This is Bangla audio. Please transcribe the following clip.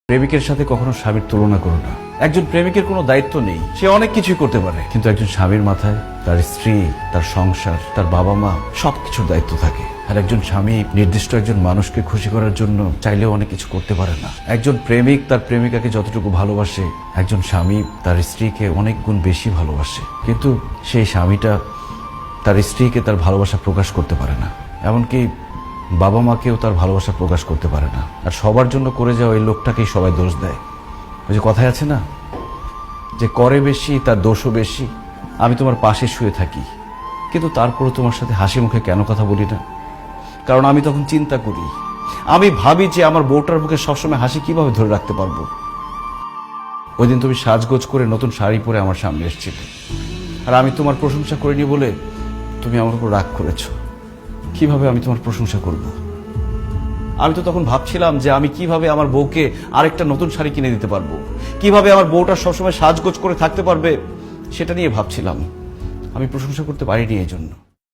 প্রেমিকের সাথে কখনো স্বামীর তুলনা করো না। একজন প্রেমিকের কোনো দায়িত্ব নেই, সে অনেক কিছুই করতে পারে, কিন্তু একজন স্বামীর মাথায় তার স্ত্রী, তার সংসার, তার বাবা মা সবকিছুর দায়িত্ব থাকে। আর একজন স্বামী নির্দিষ্ট একজন মানুষকে খুশি করার জন্য চাইলেও অনেক কিছু করতে পারে না। একজন প্রেমিক তার প্রেমিকাকে যতটুকু ভালোবাসে, একজন স্বামী তার স্ত্রীকে অনেক গুণ বেশি ভালোবাসে, কিন্তু সেই স্বামীটা তার স্ত্রীকে তার ভালোবাসা প্রকাশ করতে পারে না, এমনকি বাবা মাকেও তার ভালোবাসা প্রকাশ করতে পারে না। আর সবার জন্য করে যাওয়া এই লোকটাকেই সবাই দোষ দেয়। ওই যে কথায় আছে না, যে করে বেশি তার দোষও বেশি। আমি তোমার পাশে শুয়ে থাকি, কিন্তু তারপরে তোমার সাথে হাসি মুখে কেন কথা বলি না? কারণ আমি তখন চিন্তা করি, আমি ভাবি যে আমার বউটার মুখে সবসময় হাসি কিভাবে ধরে রাখতে পারবো। ওই দিন তুমি সাজগোজ করে নতুন শাড়ি পরে আমার সামনে এসেছিলে, আর আমি তোমার প্রশংসা করিনি বলে তুমি আমার উপর রাগ করেছো। কিভাবে আমি তোমার প্রশংসা করব? আমি তো তখন ভাবছিলাম যে আমি কিভাবে আমার বউকে আরেকটা নতুন শাড়ি কিনে দিতে পারবো, কিভাবে আমার বউটা সবসময় সাজগোজ করে থাকতে পারবে, সেটা নিয়ে ভাবছিলাম। আমি প্রশংসা করতে পারিনি এই জন্য।